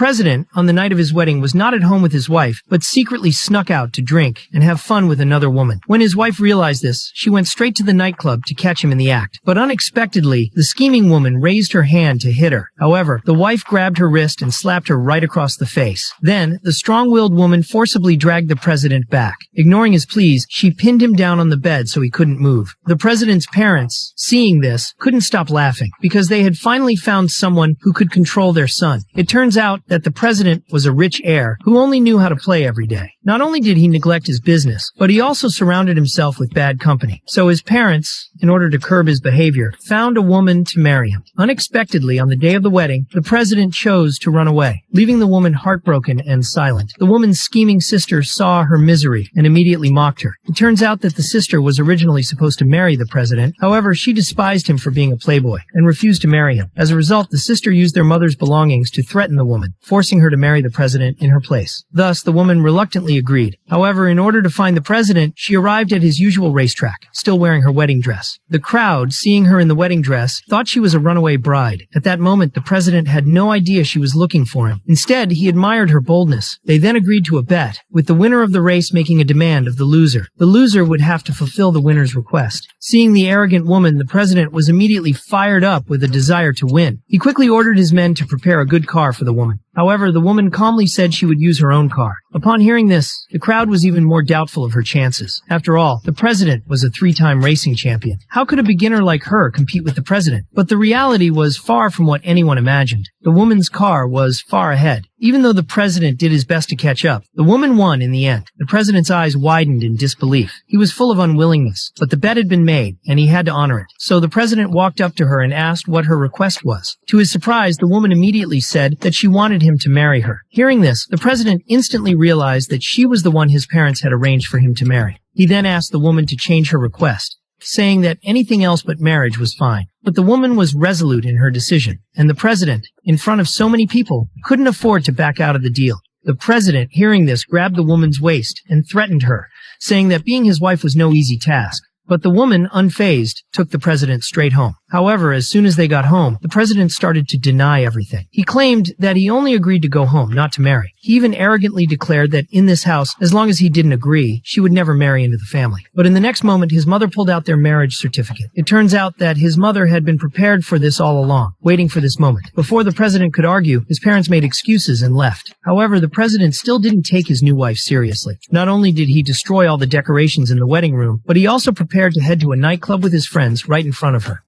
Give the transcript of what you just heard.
President, on the night of his wedding, was not at home with his wife, but secretly snuck out to drink and have fun with another woman. When his wife realized this, she went straight to the nightclub to catch him in the act. But unexpectedly, the scheming woman raised her hand to hit her. However, the wife grabbed her wrist and slapped her right across the face. Then, the strong-willed woman forcibly dragged the president back. Ignoring his pleas, she pinned him down on the bed so he couldn't move. The president's parents, seeing this, couldn't stop laughing because they had finally found someone who could control their son. It turns out that the president was a rich heir who only knew how to play every day. Not only did he neglect his business, but he also surrounded himself with bad company. So his parents, in order to curb his behavior, found a woman to marry him. Unexpectedly, on the day of the wedding, the president chose to run away, leaving the woman heartbroken and silent. The woman's scheming sister saw her misery and immediately mocked her. It turns out that the sister was originally supposed to marry the president. However, she despised him for being a playboy and refused to marry him. As a result, the sister used their mother's belongings to threaten the woman, forcing her to marry the president in her place. Thus, the woman reluctantly agreed. However, in order to find the president, she arrived at his usual racetrack, still wearing her wedding dress. The crowd, seeing her in the wedding dress, thought she was a runaway bride. At that moment, the president had no idea she was looking for him. Instead, he admired her boldness. They then agreed to a bet, with the winner of the race making a demand of the loser. The loser would have to fulfill the winner's request. Seeing the arrogant woman, the president was immediately fired up with a desire to win. He quickly ordered his men to prepare a good car for the woman. However, the woman calmly said she would use her own car. Upon hearing this, the crowd was even more doubtful of her chances. After all, the president was a 3-time racing champion. How could a beginner like her compete with the president? But the reality was far from what anyone imagined. The woman's car was far ahead. Even though the president did his best to catch up, the woman won in the end. The president's eyes widened in disbelief. He was full of unwillingness, but the bet had been made, and he had to honor it. So the president walked up to her and asked what her request was. To his surprise, the woman immediately said that she wanted him to marry her. Hearing this, the president instantly realized that she was the one his parents had arranged for him to marry. He then asked the woman to change her request, saying that anything else but marriage was fine. But the woman was resolute in her decision, and the president, in front of so many people, couldn't afford to back out of the deal. The president, hearing this, grabbed the woman's waist and threatened her, saying that being his wife was no easy task. But the woman, unfazed, took the president straight home. However, as soon as they got home, the president started to deny everything. He claimed that he only agreed to go home, not to marry. He even arrogantly declared that in this house, as long as he didn't agree, she would never marry into the family. But in the next moment, his mother pulled out their marriage certificate. It turns out that his mother had been prepared for this all along, waiting for this moment. Before the president could argue, his parents made excuses and left. However, the president still didn't take his new wife seriously. Not only did he destroy all the decorations in the wedding room, but he also prepared to head to a nightclub with his friends right in front of her.